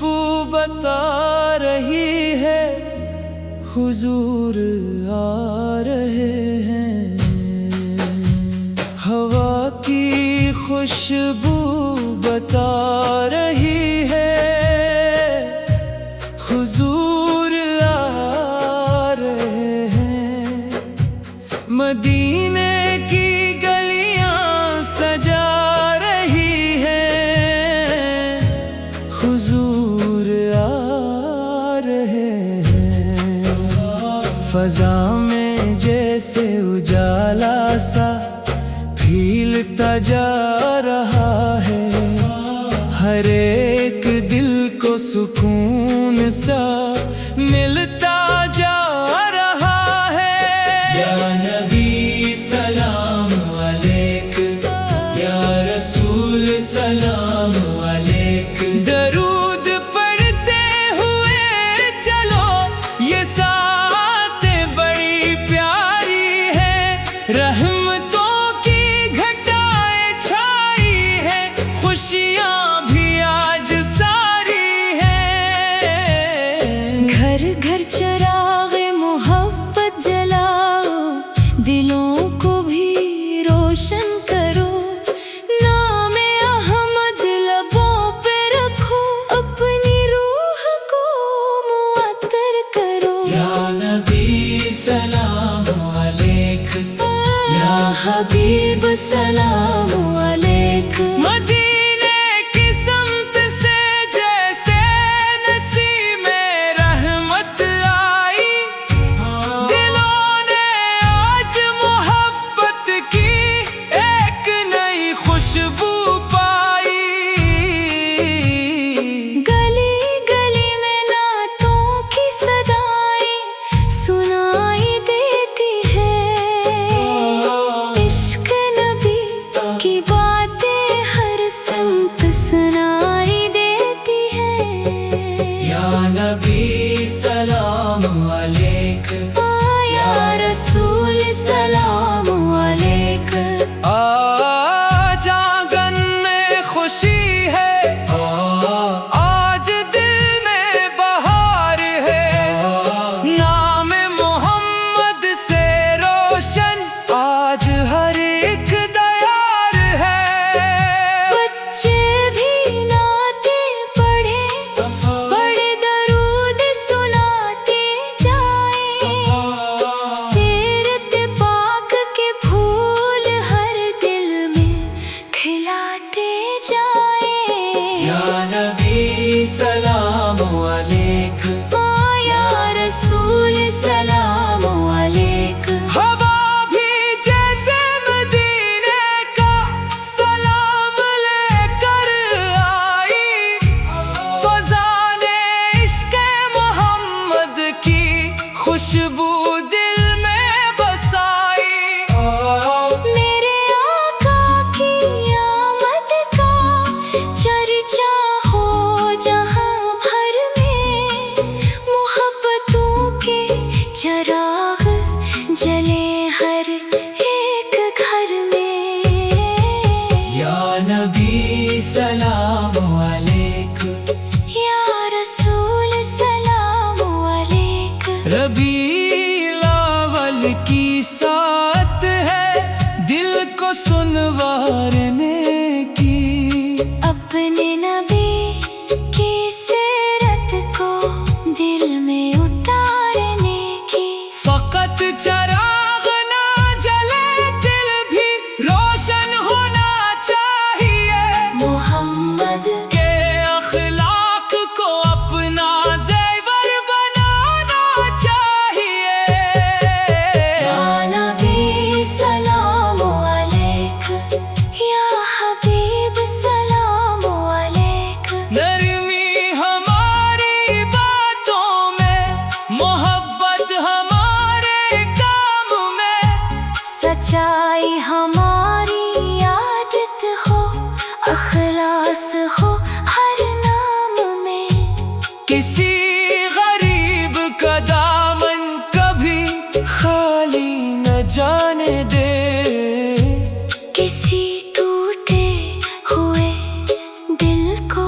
خوشبو بتا رہی ہے حضور آ رہے ہیں، ہوا کی خوشبو بتا رہی ہے حضور آ رہے ہیں، مدینے کی گلیاں سجا رہی ہیں حضور آ رہے ہیں، فضا میں جیسے اجالا سا پھیلتا جا رہا ہے، ہر ایک دل کو سکون سا ملتا جا رہا ہے۔ یا نبی سلام علیک، یا رسول سلام علیک، درود پڑھتے ہوئے چلو یہ ساتھ بڑی پیاری ہے، رحمتوں کی گھٹائیں چھائی ہے، خوشیاں بھی آج ساری ہیں۔ گھر گھر چراغ محبت جلاؤ، دلوں کو بھی روشن کرو، نام احمد لبوں پہ رکھو، اپنی روح کو معطر کرو۔ یا نبی سلام علیک، یا حبیب سلام علیک، مدینے کی سمت سے جیسے نسیم رحمت آئی، دلوں نے آج محبت کی ایک نئی خوشبو پائی۔ گلی گلی میں نعتوں کی صدائیں سنائی دیتی ہے، عشق نبی کی باتیں ہر سمت سنائی دیتی ہے۔ یا نبی سلام علیک، یا رسول سلام علیک، آج آنگن میں خوشی ہے، آج دل میں بہار ہے، نام محمد سے روشن آج ہر ایک دیار ہے۔ بچے بھی نعتیں پڑھیں، بڑے درود سناتے جائیں، سیرت پاک کے پھول ہر دل میں کھلاتے جائیں۔ یا نبی سلام علیک، یا رسول سلام علیک، ہوا بھی جیسے مدینے کا سلام لے کر آئی، فضا نے عشق محمد کی خوشبو دل میں بسائی۔ میرے آقا کی آمد کا چرچا ہو جہاں بھر میں، محبتوں کے چراغ جلے ہر ایک گھر میں۔ یا نبی سلام علیک، یا رسول سلام علیک، ربیع الاول کی سات ہے دل کو سنوارنے کی، اپنے نبی کی سیرت کو دل میں اتارنے کی، فقط چراغ نہ جلے دل بھی روشن ہونا چاہیے، محمد کہ اخلاق کو اپنا زیور بنانا چاہیے۔ یا نبی سلام علیک، یا حبیب سلام علیک، نرمی ہماری باتوں میں، محبت ہمارے کام میں، سچائی ہماری عادت ہو، اخلاص ہو ہر نام میں، کسی غریب کا دامن کبھی خالی نہ جانے دے، کسی ٹوٹے ہوئے دل کو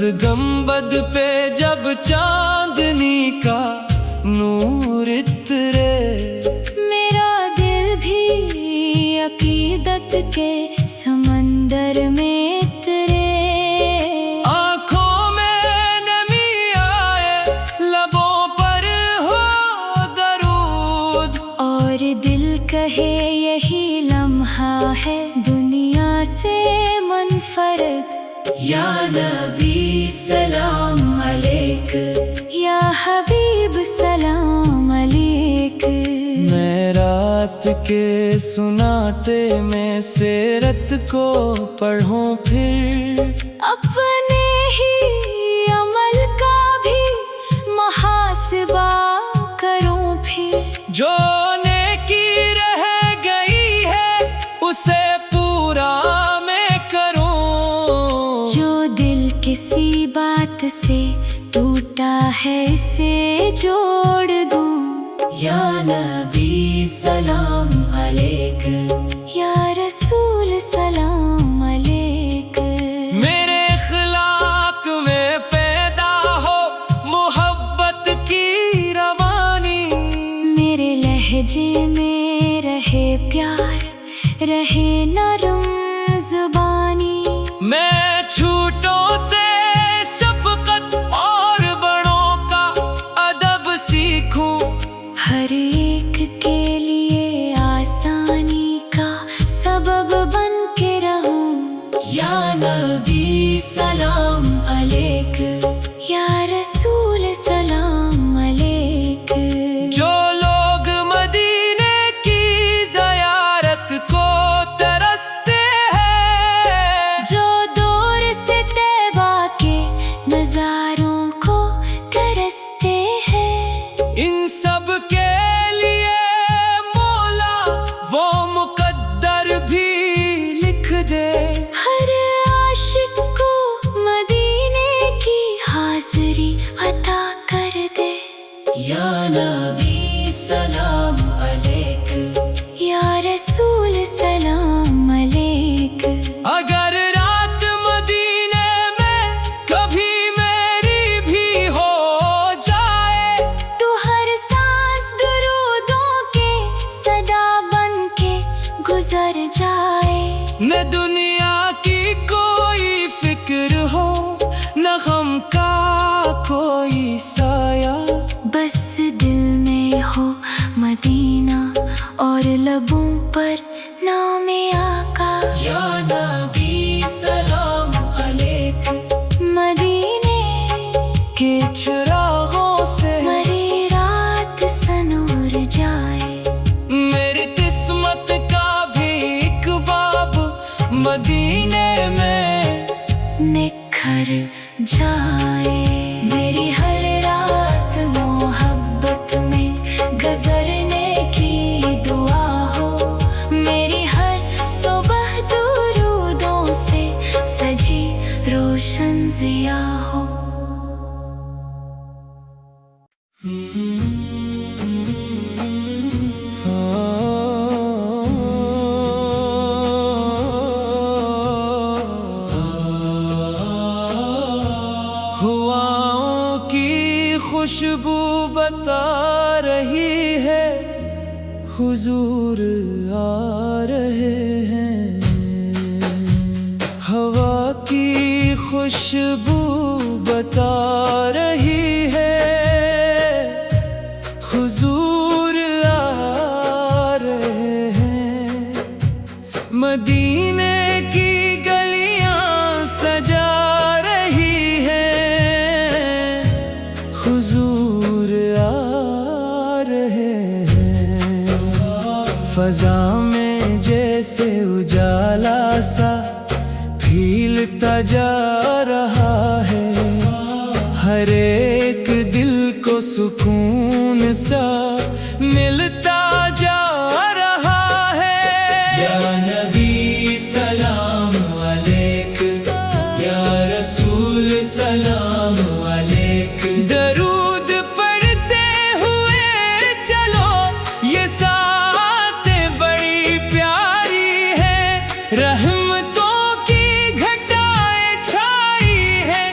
اس گنبد پہ جب چاندنی کا نور اترے، میرا دل بھی عقیدت کے سمندر میں اترے، آنکھوں میں نمی آئے، لبوں پر ہو درود، اور دل کہے یہی لمحہ ہے دنیا سے منفرد۔ یا نبی سلام علیک، یا حبیب سلام علیک، میں رات کے سناٹے میں سیرت کو پڑھوں پھر، اپنے ہی عمل کا بھی محاسبہ کروں پھر، جو نیکی رہ گئی ہے اسے پورا میں کروں، جو دل کسی بات سے ٹوٹا ہے اسے جوڑ دوں۔ یا نبی سلام علیک، یا رسول سلام علیک، میرے اخلاق میں پیدا ہو محبت کی روانی، میرے لہجے میں رہے پیار، رہے نرم زبانی، میں چھوٹوں سے شفقت اور بڑوں کا ادب سیکھوں، ہر ایک کے لیے آسانی کا سبب بن کے رہوں۔ یا نبی سلام علیک، یا رسول سلام علیک، جو لوگ مدینے کی زیارت کو ترستے ہیں، جو دور سے طیبہ کے نظاروں کو ترستے ہیں، ان سب کے لیے مولا وہ مقدر بھی لکھ دے، ہر عاشق کو مدینے کی حاضری عطا کر دے۔ یا نبی سلام علیک، یا رسول سلام علیک، اگر رات مدینے میں کبھی میری بھی ہو جائے، تو ہر سانس درودوں کے صدا بن کے گزر جائے، نہ دنیا کی کوئی فکر ہو، نہ غم کا کوئی سایہ، بس دل میں ہو مدینہ اور لبوں پر نام آقا۔ یا نبی سلام علیک، مدینے کے چراغوں سے مری رات سنور جائے، میری قسمت کا بھی ایک باب مدینے میں نکھر جائے، میری ہر رات محبت میں گزرنے کی دعا ہو، میری ہر صبح درودوں سے سجی روشن ضیا ہو۔ ہواؤں کی خوشبو بتا رہی ہے حضور آ رہے ہیں، ہوا کی خوشبو بتا رہی ہے حضور آ رہے ہیں، مدینے کی گلیاں سجا رہی ہیں حضور آ رہے ہیں، فضا میں جیسے اجالا سا پھیلتا جا رہا ہے، ہر ایک دل کو سکون سا ملتا جا رہا ہے۔ یا نبی سلام علیک، یا رسول سلام علیک، درود پڑھتے ہوئے چلو یہ ساتھ بڑی پیاری ہے، رحمتوں کی گھٹائیں چھائی ہے،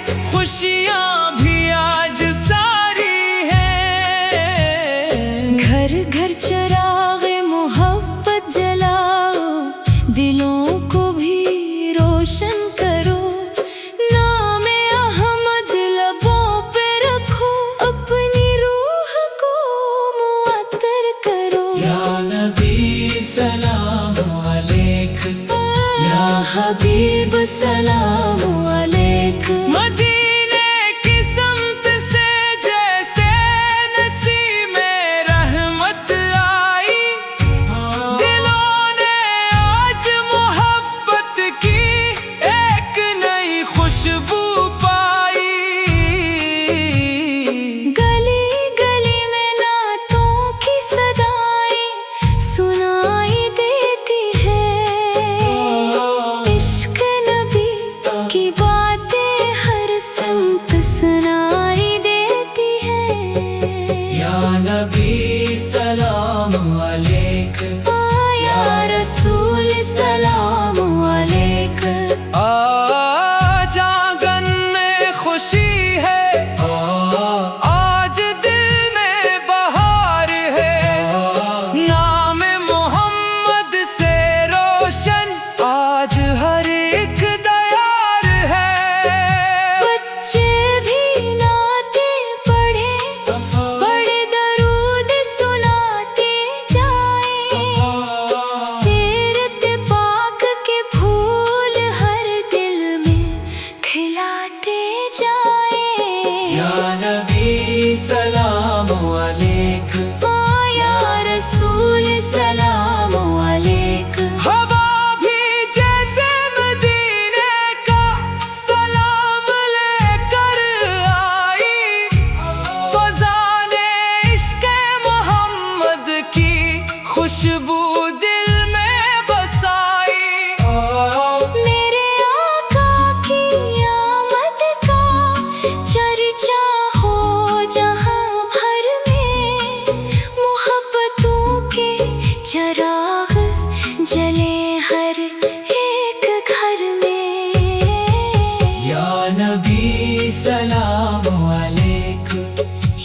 حبیب سلام علیک مدینے کی سمت سے جیسے نسیم رحمت آئی، دلوں نے آج محبت کی ایک نئی خوشبو پائی۔ گلی گلی میں نعتوں کی صدائیں سنائی دیتی ہے، عشق نبی کی باتیں ہر سمت سنائی دیتی ہے۔ یا نبی سلام علیک، یا رسول سلام علیک، آج آنگن میں خوشی ہے، آج دل میں بہار ہے، نام محمد سے روشن آج ہر ایک دیار ہے۔ بچے بھی نعتیں پڑھیں، بڑے درود سناتے جائیں، سیرت پاک کے پھول ہر دل میں کھلاتے جائیں۔ یا نبی سلام علیک، یا رسول سلام علیک، ہوا بھی جیسے مدینے کا سلام لے کر آئی، فضان عشق محمد کی خوشبو دل میں بسائی۔ میرے آقا کی آمد کا چرچا ہو جہاں بھر میں، محبتوں کے چراغ جلے ہر ایک گھر میں۔ یا نبی سلام علیک،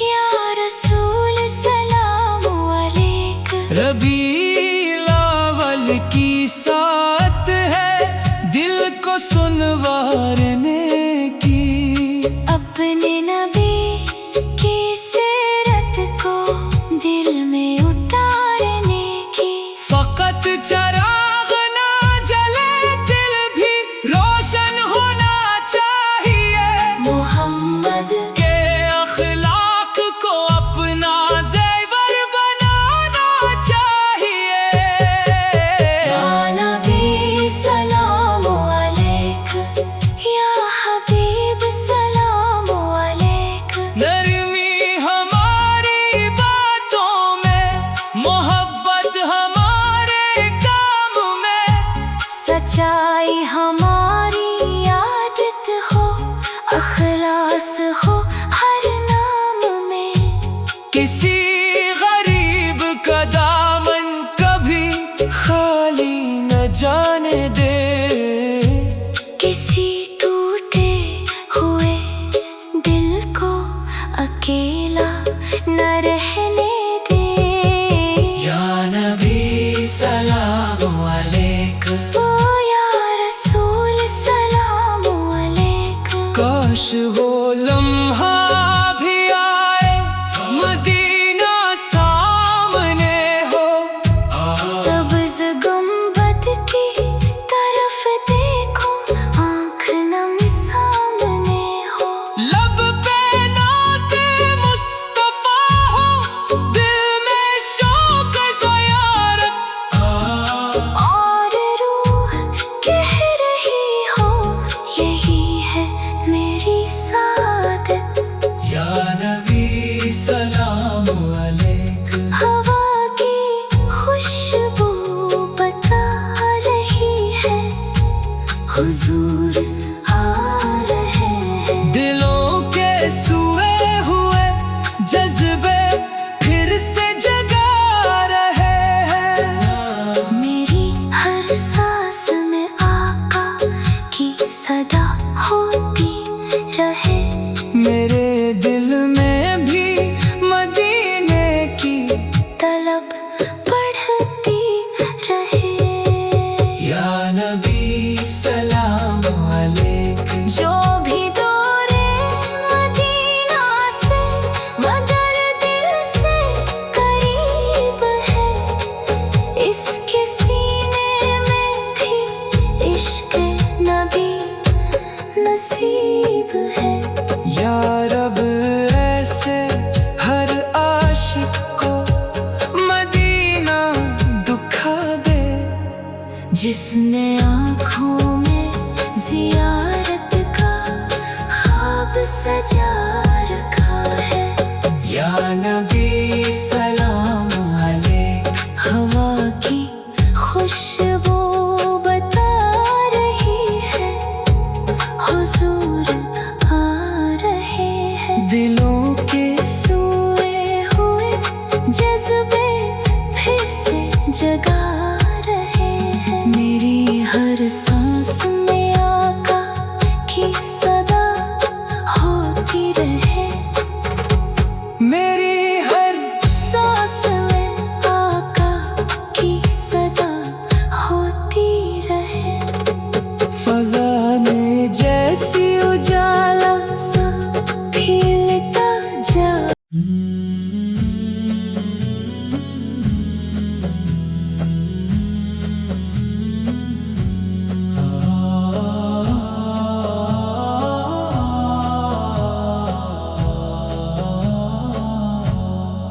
یا رسول سلام علیک، ربیع الاول کی سات ہے دل کو سنوارنے کی، اپنے نبی کی سیرت کو دل میں اتارنے کی۔ فقط چراغ نہ جلے دل بھی روشن ہونا چاہیے، محمد کہ اخلاق کو اپنا زیور بنانا چاہیے۔ یا نبی سلام علیک، یا حبیب سلام علیک، نرمی ہماری باتوں میں، محبت ہمارے کام میں، سچائی ہماری عادت ہو، اخلاص ہو ہر نام میں۔ کسی غریب کا دامن کبھی خالی نہ جانے دے، کسی ٹوٹے ہوئے دل کو اکیلا نہ رہنے دے۔ یا نبی سلام علیک، یا رسول سلام علیک، کاش وہ لمحہ بھی آئے، مدینہ سامنے ہو، سبز گنبد کی طرف دیکھو، آنکھ نم سامنے ہو، لب پہ نعت مصطفیٰ ہو، دل میں شوق زیارت، اور روح کہہ رہی ہو یہی ہے میری سعادت۔ یا نبی سلام علیک، ہوا کی خوشبو بتا رہی ہے حضور آ رہے ہیں۔ دلوں کے سوئے ہوئے جذبے پھر سے جگا رہے ہیں، میری ہر سانس میں آقا کی صدا ہوتی رہے، میرے دل میں بھی مدینے کی طلب بڑھتی رہے۔ یا نبی سلام علیک۔ جس نے آنکھوں میں زیارت کا خواب سجا رکھا ہے۔ یا نبی سلام علیک، ہوا کی خوشبو بتا رہی ہے حضور آ رہے ہیں۔ دلوں کے سوئے ہوئے جذبے پھر سے جگا رہے ہیں۔ میری ہر سانس میں آقا کی صدا ہوتی رہے، میری ہر سانس میں آقا کی صدا ہوتی رہے۔ فضانے جیسی اجالا سا کھیلتا جا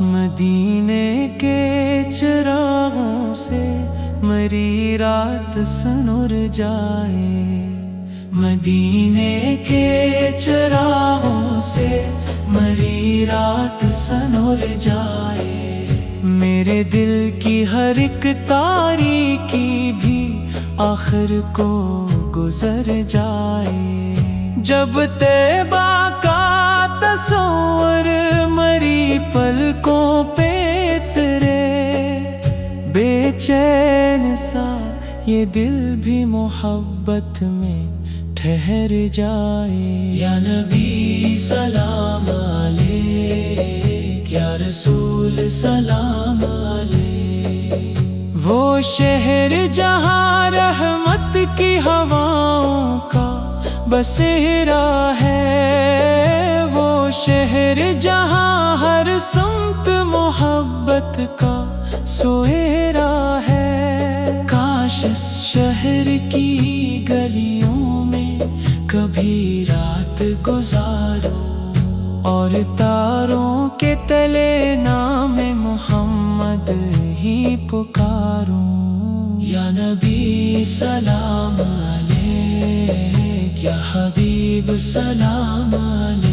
مدینے کے چراغوں سے مری رات سنور جائے، مدینے کے چراغوں سے مری رات سنور جائے، میرے دل کی ہر ایک تاریکی بھی آخر کو گزر جائے۔ جب طیبہ کا تصور مری پلکوں پہ اترے، بے چین سا یہ دل بھی محبت میں ٹھہر جائے۔ یا نبی سلام علیک، یا رسول سلام علیک، وہ شہر جہاں رحمت کی ہواؤں کا بسیرا ہے، وہ شہر جہاں ہر سمت محبت کا سویرا ہے۔ کاش اس شہر کی گلیوں میں کبھی رات گزارو، اور تاروں کے تلے نام محمد ہی پکاروں۔ یا نبی سلام علیک، یا حبیب سلام علیک۔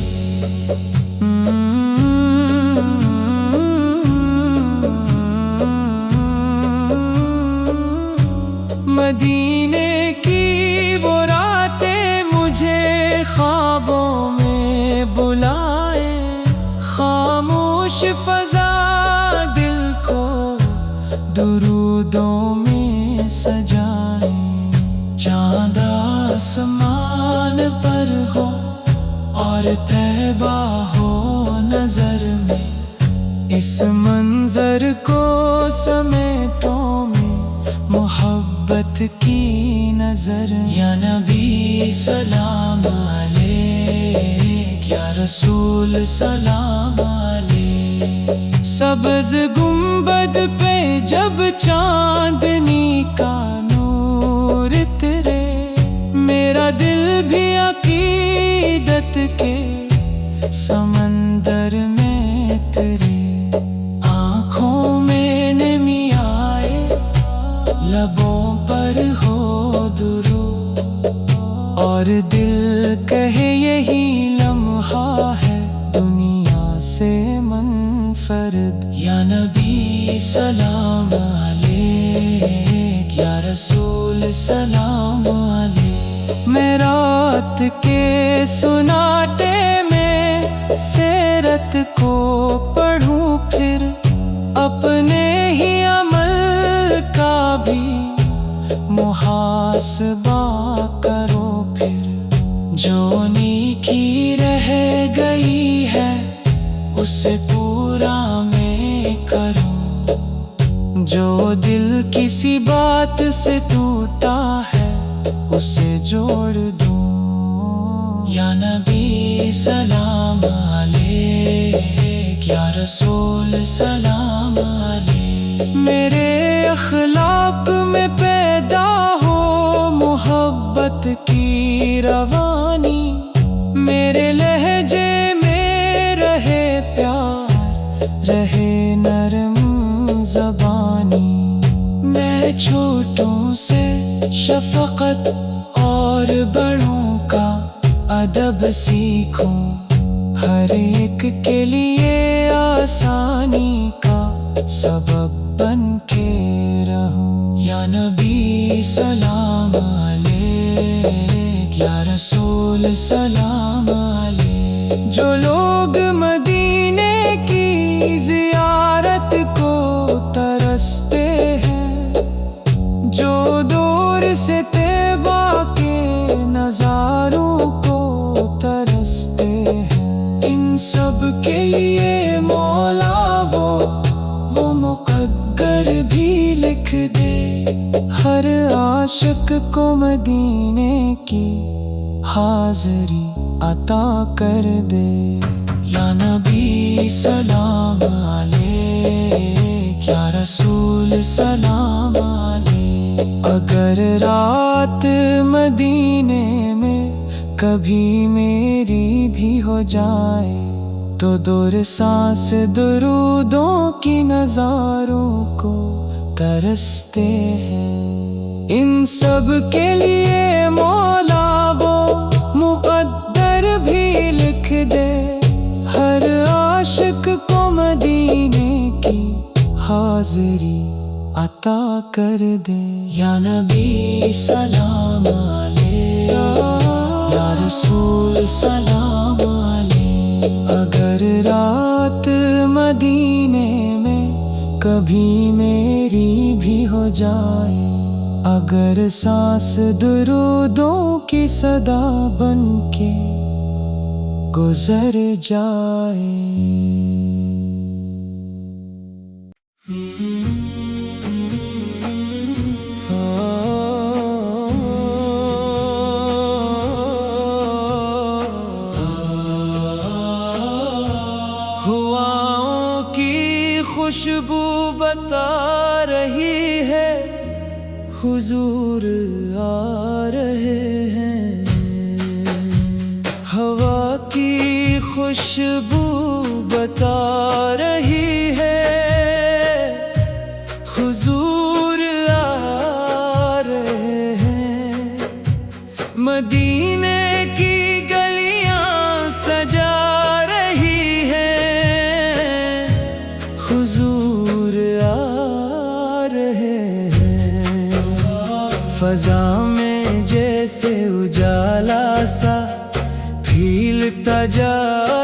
مدینے کی وہ راتیں مجھے خوابوں میں بلائیں، خاموش فضا دل کو درودوں میں سجائیں، چاند آسمان پر ہو اور طیبہ ہو نظر میں، اس منظر کو سمیٹوں میں محبت کی نظر۔ یا نبی سلام علیک، یا رسول سلام علیک، سبز گنبد پہ جب چاندنی کا نور اترے، میرا دل بھی عقیدت کے سمندر میں اترے، آنکھوں میں نمی آئے، لبوں پر ہو درود، اور دل کہے یہی لمحہ ہے دنیا سے منفرد۔ یا نبی سلام علیک، یا رسول سلام علیک، میں رات کے سناٹے میں سیرت کو پڑھوں، پھر اپنے ہی عمل کا بھی محاسبہ کرو، پھر جو نیکی رہ گئی ہے اسے پورا میں کروں، جو دل کسی بات سے ٹوٹا ہے اسے جوڑ دوں۔ یا نبی سلام علیک، یا رسول سلام علیک، میرے اخلاق میں پیدا ہو محبت کی روانی، میرے لہجے میں رہے پیار، رہے نرم زبانی، میں چھوٹوں سے شفقت اور بڑوں کا ادب سیکھوں، ہر ایک کے لیے آسانی کا سبب بن کے رہوں۔ یا نبی سلام علیک، یا رسول سلام علیک۔ جو لوگ مدینے کی زیارت کو ترستے ہیں، جو دور سے طیبہ کے نظاروں کو ترستے ہیں، ان سب کے لیے مولا وہ مقدر بھی لکھ دے، ہر عاشق کو مدینے کی حاضری عطا کر دے۔ یا نبی سلام علیک، یا رسول سلام علیک۔ اگر رات مدینے میں کبھی میری بھی ہو جائے، تو دور سانس درودوں کی نظاروں کو ترستے ہیں، ان سب کے لیے مولا وہ مقدر بھی لکھ دے، ہر عاشق کو مدینے کی حاضری عطا کر دے۔ یا نبی سلام علیک، یا رسول سلام علیک۔ اگر رات مدینے میں کبھی میری بھی ہو جائے، اگر سانس درودوں کی صدا بن کے گزر جائے۔ ہواؤں کی خوشبو بتا رہی ہے حضور آ رہے ہیں، ہوا کی خوشبو بتا رہی ہے حضور آ رہے ہیں، مدینے کی گلیاں سجا رہی ہیں حضور آ رہے ہیں، فضا میں جیسے اجالا سا پھیلتا جا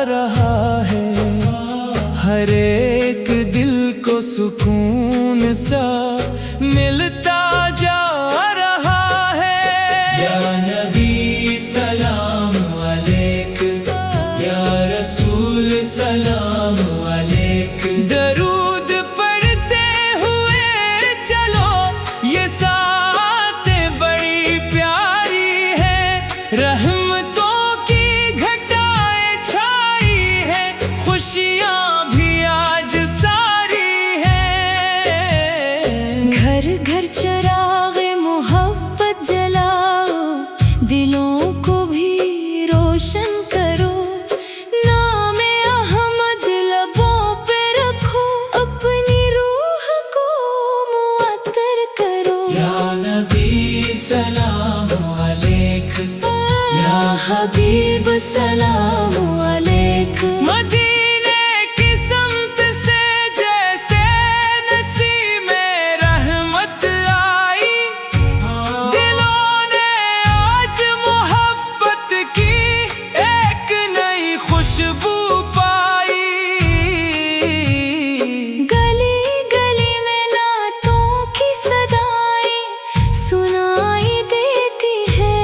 رہا ہے، ہر ایک دل کو سکون سا ملتا جا رہا ہے۔ یا نبی سلام علیک، یا رسول سلام علیک۔ درود پڑھتے ہوئے چلو، یہ ساتیں بڑی پیاری ہے، رحمتوں کی گھٹائیں چھائی ہے، خوشیاں بھی آج ساری ہیں۔ گھر گھر چراغ محبت جلاؤ، دلوں کو بھی روشن کرو، نام احمد لبوں پہ رکھو، اپنی روح کو معطر کرو۔ یا نبی سلام علیک، یا حبیب سلام علیک۔ مدینے کی سمت سے جیسے نسیم رحمت آئی، دلوں نے آج محبت کی ایک نئی خوشبو پائی۔ گلی گلی میں نعتوں کی صدائیں سنائی دیتی ہے،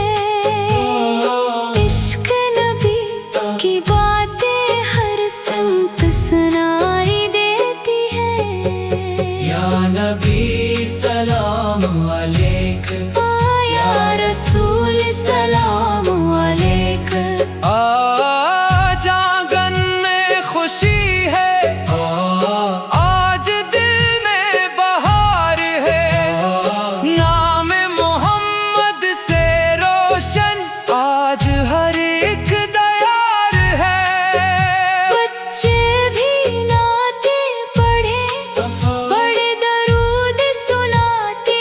عشق نبی کی باتیں ہر سمت سنائی دیتی ہے۔ یا نبی سلام علیک، یا رسول سلام علیک۔ آج آنگن میں خوشی ہے، آج دل میں بہار ہے، نام محمد سے روشن آج ہر ایک دیار ہے۔ بچے بھی نعتیں پڑھیں، بڑے درود سناتے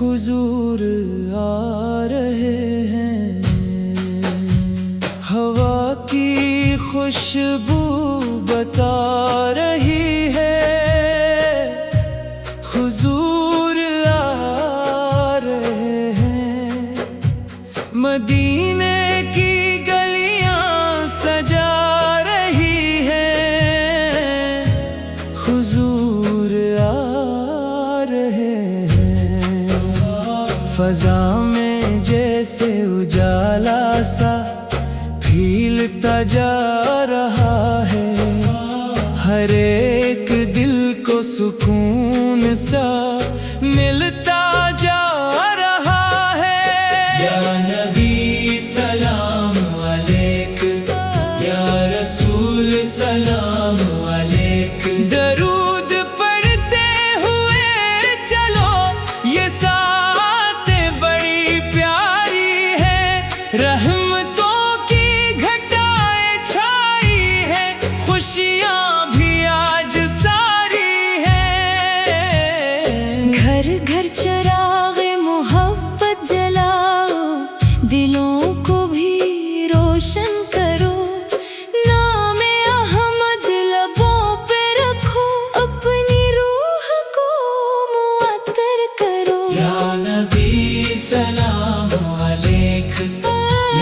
حضور آ رہے ہیں، ہوا کی خوشبو بتا رہی ہے حضور آ رہے ہیں، مدینے کی گلیاں سجا رہی ہے حضور آ رہے ہیں، فضا میں جیسے اجالا سا پھیلتا جا رہا ہے، ہر ایک دل کو سکون سا ملتا جا رہا ہے۔ یا نبی سلام علیک، یا رسول سلام علیک، درود پڑھتے ہوئے چلو یہ ساتھ بڑی پیاری ہے، رحمتوں کی گھٹائیں چھائی ہے، خوشیاں بھی آج ساری ہیں۔ گھر گھر چراغ محبت جلاؤ، دلوں کو بھی روشن کرو، نام احمد لبوں پہ رکھو، اپنی روح کو معطر کرو۔ یا نبی سلام علیک،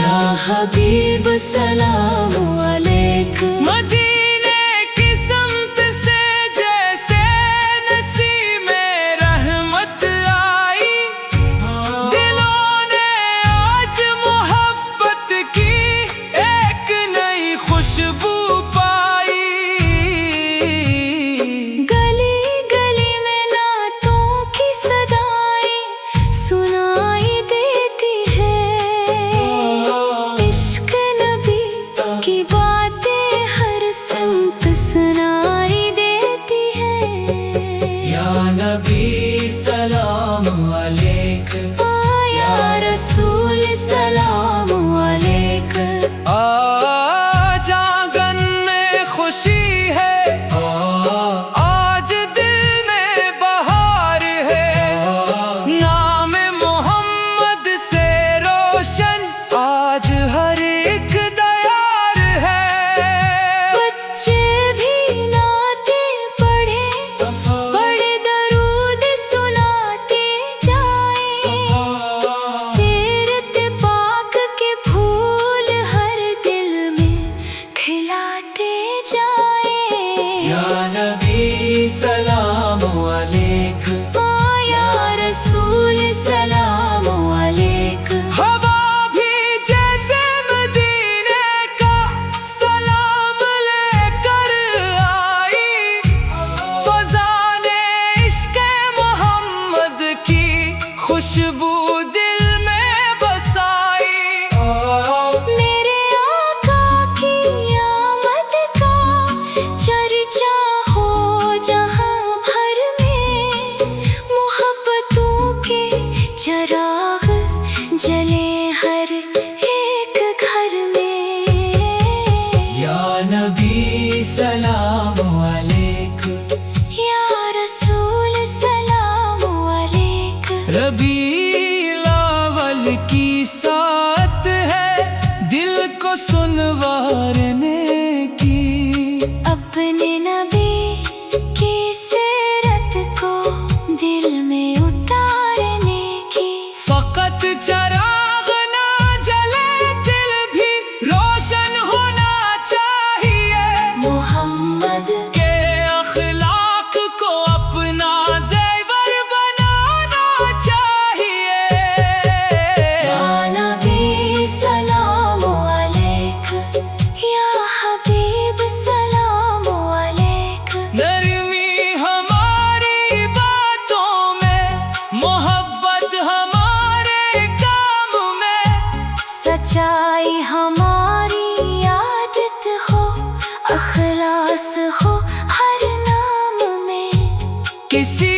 یا حبیب سلام علیک، مدینے کی سمت سے جیسے نسیم رحمت آئی، دلوں نے آج محبت کی ایک نئی خوشبو پائی۔ گلی گلی میں نعتوں کی صدائیں سنائی دیتی ہے، عشق نبی کی باتیں ہر سمت سنائی دیتی ہے۔ یا نبی سلام علیک، یا رسول سلام علیک۔ آج آنگن میں خوشی ہے، آج دل میں بہار ہے، نام محمد سے روشن آج ہر ایک دیار ہے۔ بچے بھی نعتیں پڑھیں، بڑے درود سناتے جائیں، سیرت پاک کے پھول ہر دل میں کھلاتے جائیں۔ یا نبی سلام علیک، یا رسول سلام علیک۔ ہوا بھی جیسے مدینے کا سلام لے کر آئی، فضا نے عشق محمد کی خوشبو دل میں بسائی۔ میرے آقا کی آمد کا چرچا ہو جہاں بھر میں، محبتوں کے چراغ جلے ہر ایک گھر میں۔ یا نبی سلام علیک، یا رسول سلام علیک۔ ربیع الاول کی سات ہے دل کو سنوارنے کی، اپنے نبی کی سیرت کو دل میں اتارنے کی، فقط چراغ نہ جلے دل بھی روشن ہونا چاہیے، محمد کہ اخلاق کو اپنا زیور بنانا چاہیے۔ یا نبی سلام علیک، یا حبیب سلام علیک۔ نرمی ہماری باتوں میں، محبت ہمارے کام میں، سچائی ہماری عادت ہو، اخلاص ہو ہر نام میں، کسی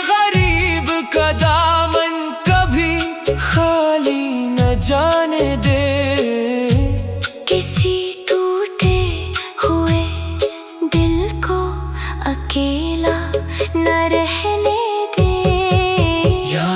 غریب کا دامن کبھی خالی نہ جانے دے، کسی ٹوٹے ہوئے دل کو اکیلا نہ رہنے دے۔ یا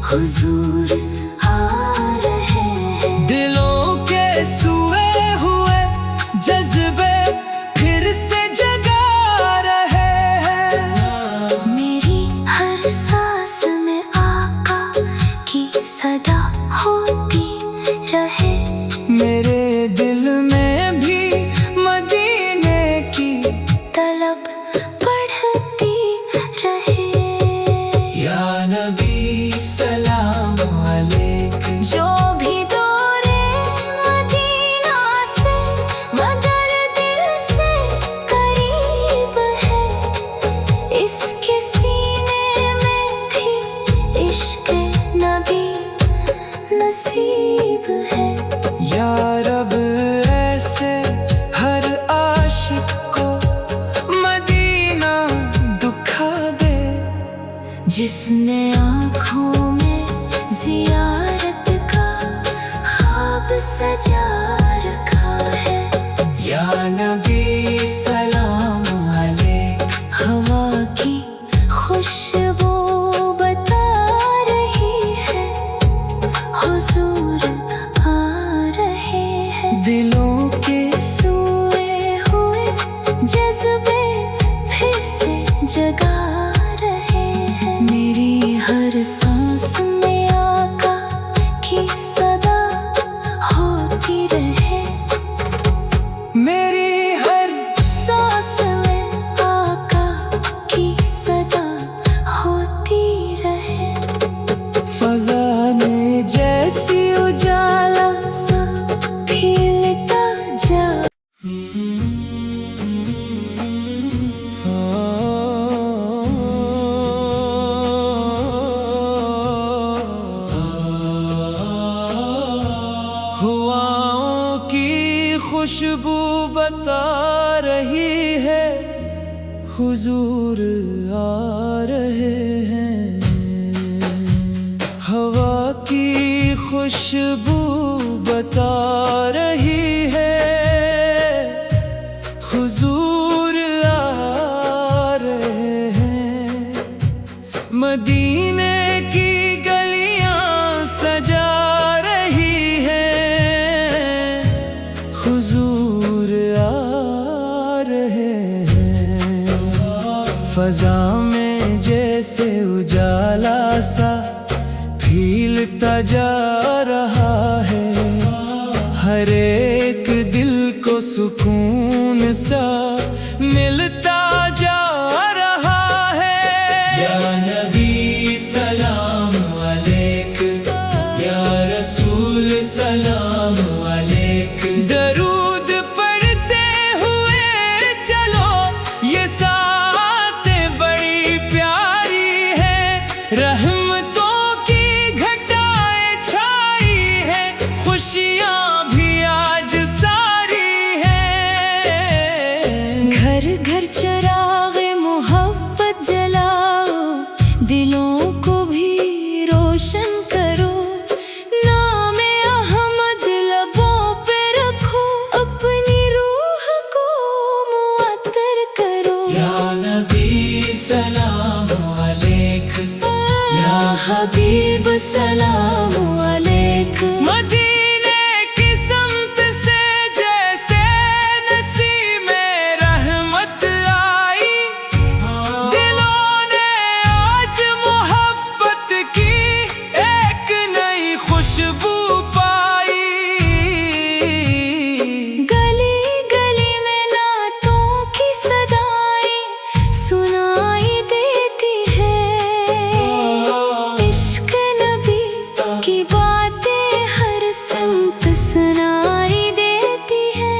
حضور آ رہے ہیں۔ دلوں کے سوئے ہوئے جذبے پھر سے جگا رہے ہیں۔ میری ہر سانس میں آقا کی صدا ہوتی رہے، میرے دل میں بھی مدینے کی طلب بڑھتی رہے۔ یا نبی سلام علیکم، جو بھی دورے مدینہ سے مگر دل سے قریب ہے، اس کے سینے میں بھی عشق نبی نصیب ہے۔ یا رب ایسے ہر عاشق کو مدینہ دکھا دے، جس نے آنکھوں میں زیارت کا خواب سجا رکھا ہے۔ یا نبی سلام علیکم، ہوا کی خوشبو بتا رہی ہے، حضور آ رہے ہیں۔ دلوں کے سوئے ہوئے جذبے پھر سے جگا رہے ہیں۔ میری ہر سانس میں آقا کی صدا ہوتی رہے، میری ہر سانس میں آقا کی صدا ہوتی رہے۔ فضا میں جیسی اجالا سا پھیلتا جا، ہواؤں کی خوشبو بتا رہی ہے، حضور آ رہے ہیں۔ ہوا کی خوشبو بتا رہی ہے، حضور آ رہے ہیں۔ مدینے کی گلیاں سجا رہی ہیں، حضور آ رہے ہیں۔ فضا میں جیسے اجالا سا پھیلتا جا رہا ہے، ہر ایک دل کو سکون سا ملتا جا رہا ہے۔ یا نبی سلام علیکم، یا رسول سلام علیکم، درود پڑھتے ہوئے چلو، یہ ساتیں بڑی پیاری ہے، رحمتوں کی گھٹائیں چھائی ہے، خوشیاں بھی آج ساری ہیں۔ گھر گھر چراغ محبت جلاؤ، دلوں کو بھی روشن کرو، نام احمد لبوں پہ رکھو، اپنی روح کو معطر کرو۔ یا نبی سلام علیکم، یا حبیب سلام علیکم۔ مدینے کی سمت سے جیسے نسیم رحمت آئی، دلوں نے آج محبت کی ایک نئی خوشبو پائی۔ گلی گلی میں نعتوں کی صدائیں سنائی دیتی ہے، عشق نبی کی باتیں ہر سمت سنائی دیتی ہے۔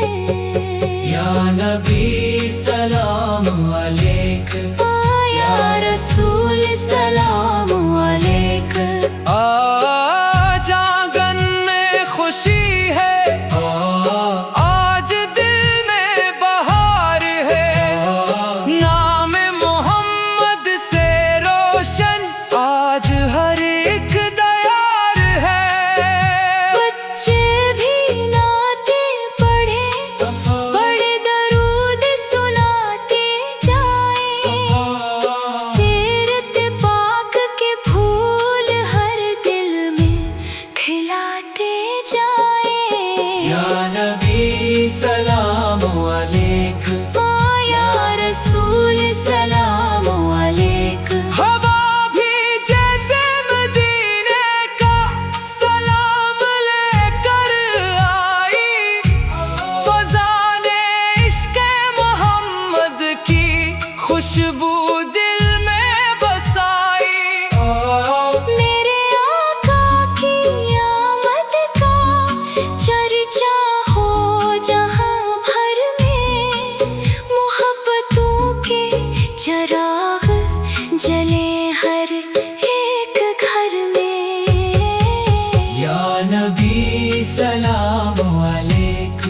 یا نبی سلام علیکم، یا رسول سلام علیکم۔ آج آنگن میں خوشی ہے، آج دل میں بہار ہے، نام محمد سے روشن آج ہر ایک دیار ہے۔ بچے بھی نعتیں پڑھیں، بڑے درود سناتے جائیں، سیر خوشبو دل میں بسائی، میرے آقا کی آمد کا چرچا ہو جہاں بھر میں، محبتوں کے چراغ جلے ہر ایک گھر میں۔ یا نبی سلام علیک،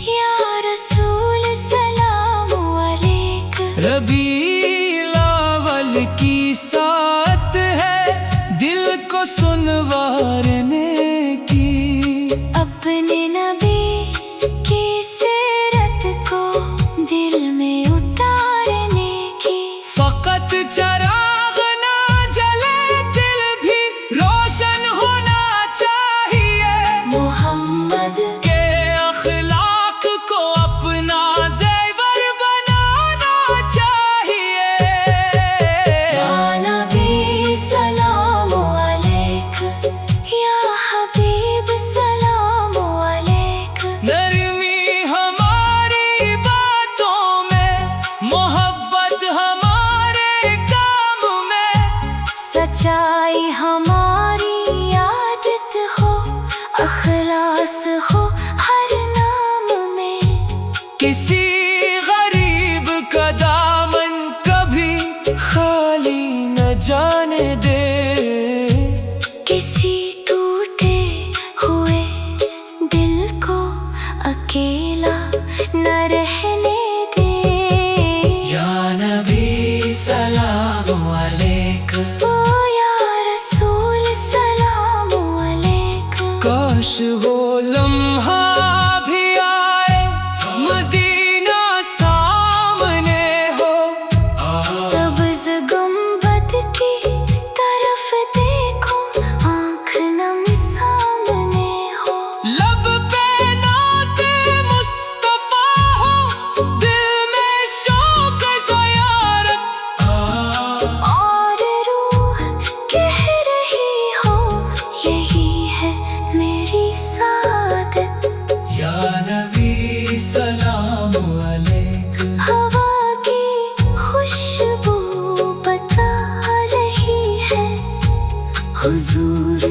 یا رسول سلام علیک، ربیع الاول کی سات ہے دل کو سنوارنے کی، اپنے نبی کی سیرت کو دل میں اتارنے کی۔ فقط چراغ نہ جلے دل بھی روشن ہونا چاہیے، محمد کہ اخلاق کو اپنا زیور بنانا چاہیے۔ یا نبی سلام علیک، یا حبیب سلام علیک، نرمی ہماری باتوں میں، محبت ہمارے کام میں، سچائی ہماری عادت ہو، اخلاص ہو ہر نام میں۔ کسی غریب کا دامن کبھی خالی نہ جانے دے، کسی ٹوٹے ہوئے دل کو اکیلا نہ رہنے دے۔ یا نبی سلام علیک، او یا رسول سلام علیک، کاش وہ لمحہ بھی آئے مدینہ سامنے ہو، سبز گنبد کی طرف دیکھو، آنکھ نم سامنے ہو، لب پہ نعت مصطفیٰ ہو، دل میں شوق زیارت، اور روح کہہ رہی ہو یہی ہے میری سعادت۔ یا نبی سلام علیک، ہوا کی خوشبو بتا رہی ہے حضور